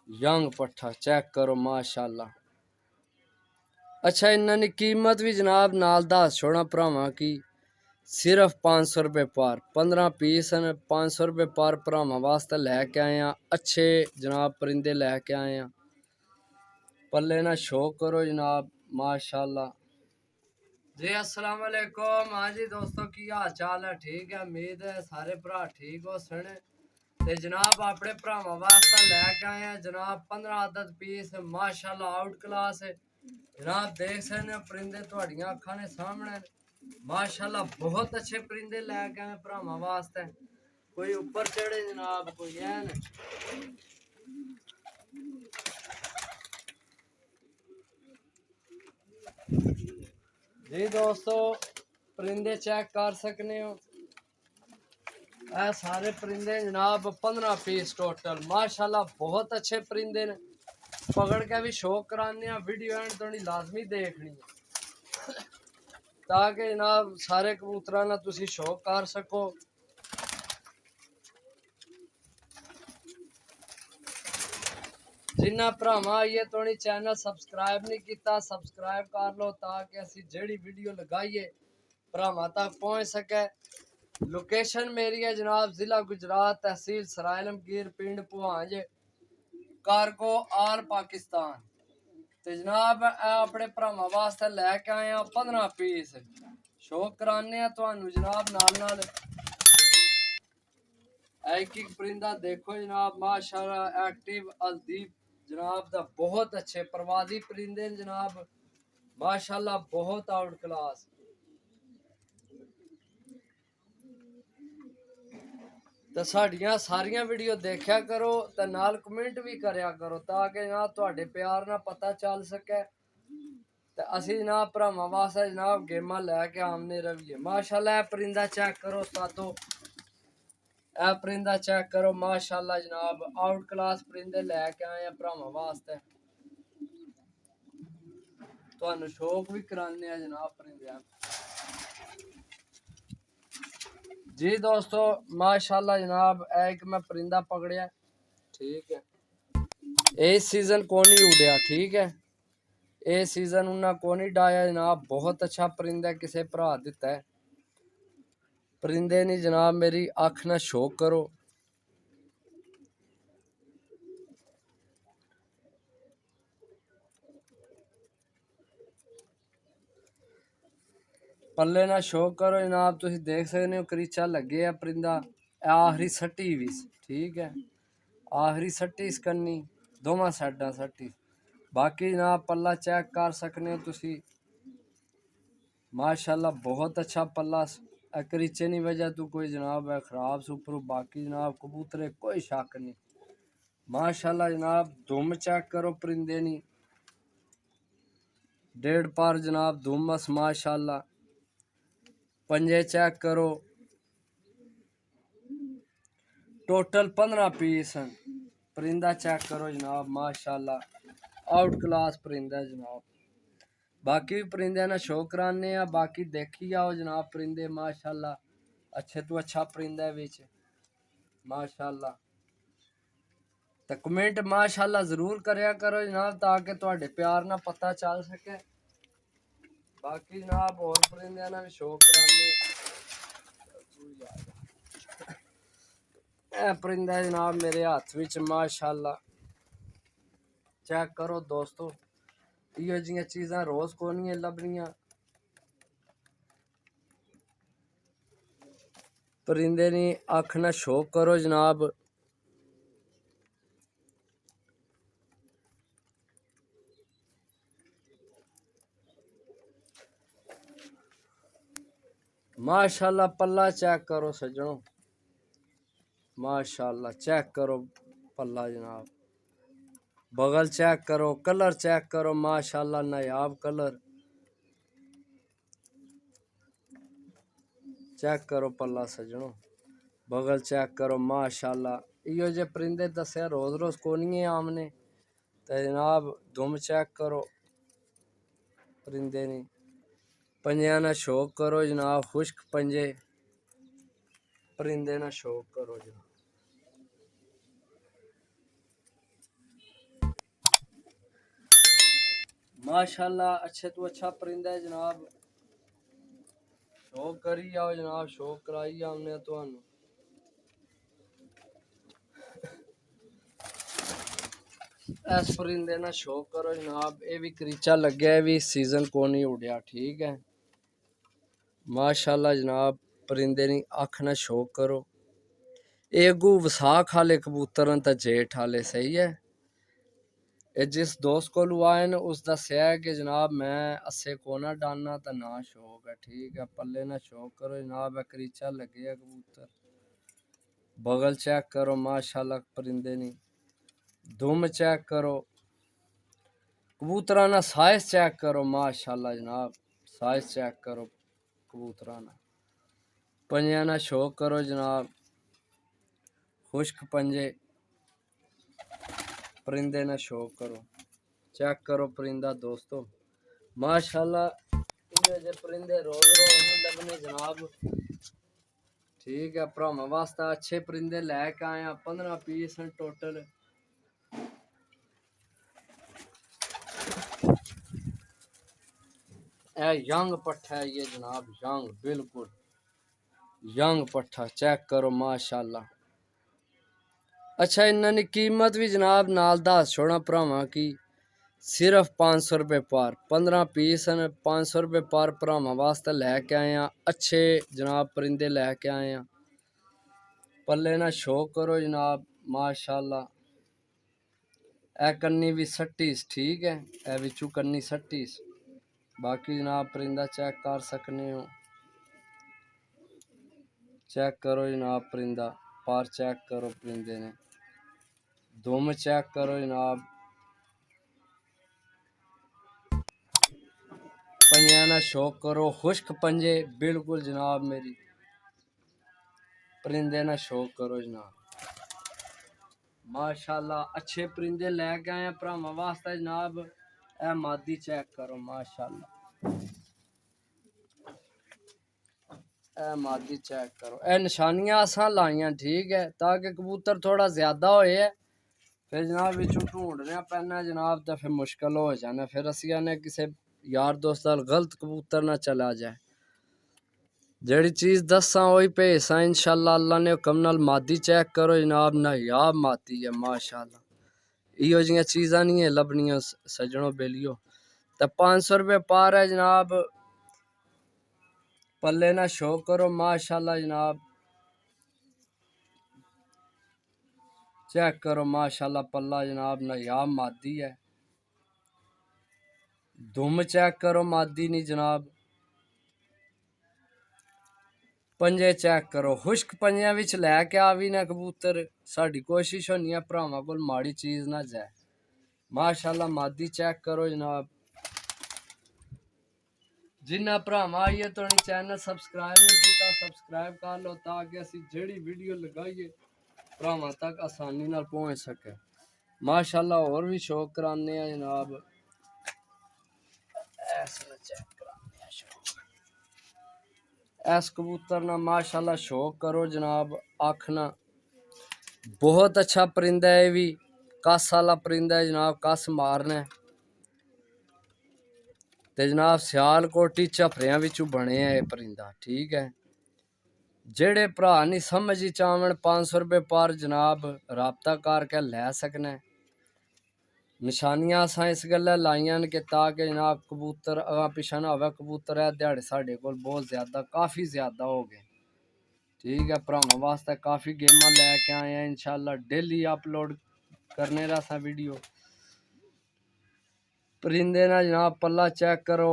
Young पट्ठा check करो माशाल्लाह। अच्छा इन्होंने कीमत भी जनाब नाल दस छोड़ा भरावां की सिर्फ 500 रुपये पर 15 पीस न 500 रुपये पर भरावां वास्ते लैके आए हैं। अच्छे जनाब परिंदे लैके आए हैं। पल्ले ना शो करो जनाब माशाल्लाह जी। अस्सलाम वालेकुम। हाँ जी दोस्तों की हाल चाल है? ठीक है, उम्मीद है सारे भरा ठीक हो सने। ते जनाब अपने भरावां वास्ते लैके आए हैं जनाब 15 अदद पीस माशाल्लाह आउट क्लास है जनाब। देख सकते हैं परिंदे थोड़ियां अखां ने सामने माशाल्लाह बहुत अच्छे परिंदे लैके आए भरावां वास्ते। कोई ऊपर चढ़े जनाब कोई है जी दोस्तों परिंदे चेक कर सकने हो। ये सारे परिंदे जनाब 15 पीस टोटल माशाल्लाह बहुत अच्छे परिंदे ने। पकड़ के भी शो कराने वीडियो एंड थोड़ी लाजमी देखनी है ताकि जनाब सारे कबूतरा ना तुसी शो कर सको। जिन्ना भरावां ये थोड़ी चैनल सबसक्राइब नहीं किया सबसक्राइब कर लो ताकि असी जेड़ी वीडियो लगाइए भरावां तक पहुँच सके। लोकेशन मेरी है जनाब जिला गुजरात तहसील सरायलमगीर पिंड पुहांज कारगो आल पाकिस्तान। तो जनाब अपने भरावां वास्ते लैके आए हैं 15 पीस शो कराने तुहानू जनाब नाल एक एक परिंदा देखो जनाब माशाल्लाह एक्टिव अलदीप जनाब दा बहुत अच्छे प्रवासी परिंदे जनाब माशाल्लाह बहुत आउट क्लास। तो साड़ियां सारियां वीडियो देखा करो तो नाल कमेंट भी करया करो ताकि जनाब तुहाडे प्यार ना पता चल सके। तो असी जनाब भरावां वास्ते जनाब गेमां लैके आमने रहिए माशाल्लाह। परिंदा चेक करो सातो ए परिंदा चेक करो माशाल्लाह जनाब आउट क्लास परिंदे लैके आए हैं भरावां वास्ते। तुहानू शौक भी कराने जनाब परिंदे जी दोस्तों माशाल्लाह जनाब। एक मैं परिंदा पकड़िया ठीक है। इस सीजन को नहीं उड़िया ठीक है। ये सीजन उन्हें को नहीं डाया जनाब। बहुत अच्छा परिंदा किसे भरा दिता है। परिंदे नहीं जनाब मेरी अख ना शौक करो। पल्ले ना शौक करो जनाब। तुम देख सकते हो करीचा लगे है परिंदा आखिरी सट्टी भी ठीक है। आखिरी सट्टी इसकनी दोवां साइडा सट्टी। बाकी जनाब पल्ला चेक कर सकने हो तुसी माशाल्लाह बहुत अच्छा पल्ला। करीचे नहीं वजह तू कोई जनाब है खराब सुपरू। बाकी जनाब कबूतरे कोई शक नहीं माशाल्लाह जनाब। धुम चेक करो परिंदे नी 1.5 पार जनाब धुमस माशाल्लाह। पंजे चेक करो टोटल 15 पीस परिंदा चेक करो जनाब माशाल्लाह आउट क्लास परिंदा जनाब। बाकी भी परिंदे ना शो कराने बाकी देखी आओ जनाब परिंदे माशाल्लाह अच्छे तो अच्छा परिंदा बिच माशाल्लाह। तो कमेंट माशाल्लाह जरूर करया करो जनाब ताकि तुहाडे प्यार ना पता चल सके। बाकी जनाब और परिंदे ना भी शो कराने परिंदा जनाब मेरे हाथ विच माशाल्लाह चेक करो दोस्तों। इहो जियां चीज़ां रोज़ को नहीं लभनियां। परिंदे नी अख ना शौक करो जनाब। माशाल्लाह पल्ला चेक करो सज्जनों माशाल्लाह चेक करो पल्ला जनाब। बगल चेक करो कलर चेक करो माशाल्लाह नायाब कलर चेक करो पल्ला सज्जनों। बगल चेक करो माशाल्लाह। इहो जे परिंदे दस्या रोज रोज को नहीं आमने। तो जनाब दुम चेक करो परिंदे नहीं पंजिया ना शौक करो जनाब। खुश्क पंजे परिंदे ना शौक करो जनाब। माशाल्लाह अच्छे तो अच्छा परिंदा है जनाब। शौक करी आओ जनाब, शौक कराई हमने तो इस परिंदे ना शौक करो जनाब। ये भी करीचा लग्या है, भी सीजन को नहीं उड़िया। ठीक है माशाल्लाह जनाब, परिंदे नी अख ना शौक करो। एगू वसाख आले कबूतर ते जेठ आले सही है। ये जिस दोस्त को आए न उस दस्या है कि जनाब मैं अस्से को ना डालना तो ना शौक है। ठीक है पल्ले ना शौक करो जनाब। करीचा लगे है कबूतर, बगल चेक करो माशाल्लाह परिंदे नी। दुम चेक करो, कबूतरा ना साइज चेक करो माशाल्लाह जनाब। साइज चेक करो कबूतरा ना। पंजे ना शौक करो जनाब, खुश्क पंजे। परिंदे ना शौक करो, चेक करो परिंदा दोस्तों माशाल्लाह। ये परिंदे रोज रोज नहीं लगने जनाब। ठीक है भरावां वास्ते अच्छे परिंदे लैके आए 15 पीस हैं टोटल। यंग पट्ठा है ये जनाब, यंग बिल्कुल यंग पट्ठा। चेक करो माशाल्लाह। अच्छा इन्होंने कीमत भी जनाब नाल दस छोड़ा भरावां की, सिर्फ 500 रुपये पर। 15 पीस हैं, 500 रुपये पर भरावां वास्ते लैके आए हैं। अच्छे जनाब परिंदे लैके आए हैं। पल्ले ना शौक करो जनाब माशाल्लाह। ए कन्नी भी सट्टीस। ठीक है ए बिचू कन्नी सट्टीस। बाकी जनाब परिंदा चेक कर सकने हो। चेक करो जनाब परिंदा, पर चेक करो परिंदे ने। दुम चेक करो जनाब। पंजे ना शौक करो, खुश्क पंजे बिल्कुल जनाब मेरी। परिंदे ना शौक करो जनाब माशाल्लाह। अच्छे परिंदे लैके आए भरावां वास्ते जनाब। ए मादी चेक करो माशाल्लाह। ए मादी चेक करो। ए निशानियां असां लाइयां ठीक है ताकि कबूतर थोड़ा ज्यादा होए। फिर जनाब बिचू ढूंढने पैना जनाब तो फिर मुश्किल हो जाना। फिर असी आने किसी यार दोस्त गलत कबूतर ना चला जाए। जेड़ी चीज दसा वही भेसा इंशाल्लाह अल्लाह ने हुक्म नाल। मादी चेक करो जनाब, नायाब मादी है माशाल्लाह। इहो जियां चीज़ां नहीं है लभनियां सज्जनों बेलियो। तो 500 रुपये पार है जनाब। पल्ले ना शौक करो माशाल्लाह जनाब। चेक करो माशाल्लाह पल्ला जनाब, नायाब मादी है। दुम चेक करो मादी नहीं जनाब। पंजे चेक करो, खुश्क पंजियां विच लैके आवी ना कबूतर। साडी कोशिश होनी है भरावां कोल माड़ी चीज ना जाए माशाल्लाह। मादी चेक करो जनाब। जिन्ना भरावां आइए तो चैनल सब्सक्राइब नहीं किया सब्सक्राइब कर लो ताकि असी जेड़ी वीडियो लगाइए भरावां तक आसानी नाल पहुंच सके माशाल्लाह। और भी शौक कराने हैं जनाब। ऐस कबूतर ना माशाल्लाह शौक करो जनाब। आखना बहुत अच्छा परिंदा है, भी कस वाला परिंदा है जनाब। कस मारना ते जनाब सियालकोटी झफरियां बिचू बने है ये परिंदा। ठीक है जेड़े भरा नहीं समझ चावन 500 रुपये पर जनाब राबता करके लै सकना। निशानियां असां इस गल्ला लाइयां न कि ताकि जनाब कबूतर अगा पिछा ना होवे। कबूतर है दिहाड़े साढ़े कोल बहुत ज्यादा काफ़ी ज्यादा हो गए। ठीक है भरावां वास्ते काफ़ी गेमां लैके आए हैं इंशाल्लाह। डेली अपलोड करने रहा वीडियो। परिंदे ना जनाब पल्ला चेक करो,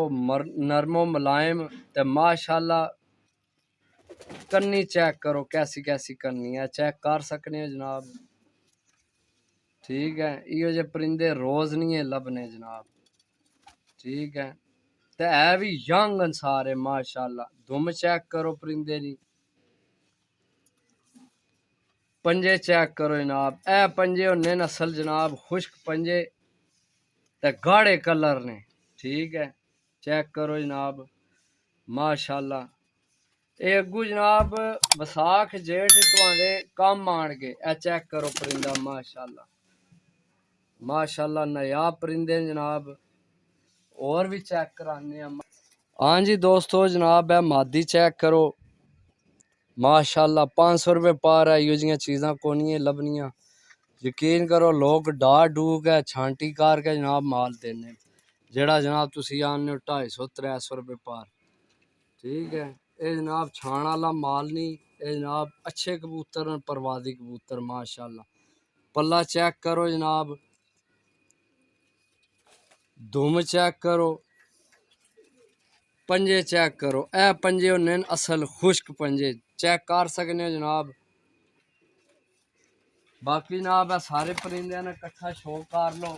नरमो मुलायम ते माशाल्लाह। कन्नी चेक करो कैसी कैसी करनी है, चेक कर सकने हो जनाब। ठीक है इहो जे परिंदे रोज नहीं है लभने जनाब। ठीक है ते है भी यंग सारे माशाल्लाह। दुम चेक करो परिंदे दी। पंजे चेक करो जनाब। ए पंजे होने नस्ल जनाब खुश्क पंजे ते गाढ़े कलर ने। ठीक है चेक करो जनाब माशाल्लाह। ये अगू जनाब बसाख जेठ तुहाडे कम आन गए। ए चेक करो परिंदा माशाल्लाह माशाल्लाह। नायाब परिंदे जनाब। और भी चेक कराने हैं। हाँ जी दोस्तों जनाब है मादी चेक करो माशाल्लाह 500 रुपये पार है। यो जियां चीज़ां कोनियां लभनियां यकीन करो लोग डाह डूक है छांटी कार के जनाब माल देने जेड़ा जनाब तुसी आने 250-300 रुपये पार। ठीक है ये जनाब छाण वाला माल नहीं ये जनाब अच्छे कबूतर हैं परवादी कबूतर माशाल्लाह। पल्ला चेक करो जनाब धुम चेक करो पंजे चेक करो ए पंजे होने असल खुश्क पंजे चेक कर सकने हो जनाब। बाकी जनाब है सारे परिंदे ने कट्ठा शो कर लो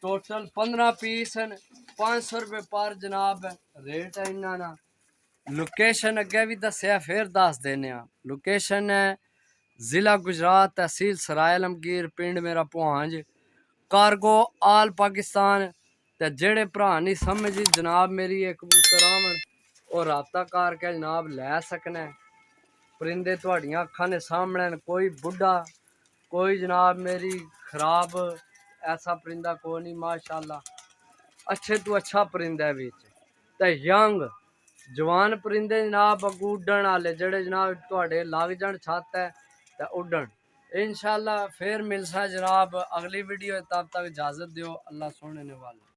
टोटल 15 पीस हैं 500 रुपये पर जनाब रेट है इन्ना ना। लोकेशन अगे भी दसिया फिर दस देने लोकेशन है जिला गुजरात तहसील सराय आलमगीर पिंड मेरा पुहांज कारगो आल पाकिस्तान। ते जेड़े भरा नहीं समझी जनाब मेरी एक कबूतर आवन और राबता करके जनाब लै सकना। परिंदे थोड़ियां अखां ने सामने कोई बुढ़ा कोई जनाब मेरी खराब ऐसा परिंदा कोई नहीं माशाल्लाह अच्छे तो अच्छा परिंदा है बिच ते यंग जवान परिंदे जनाब अगू उड्डण आले जेड़े जनाब थोड़े लग जान छत है ते उड्डण। इंशाल्लाह फिर मिलसा जनाब अगली वीडियो तब तक इजाजत दियो अल्लाह सोने ने वाले।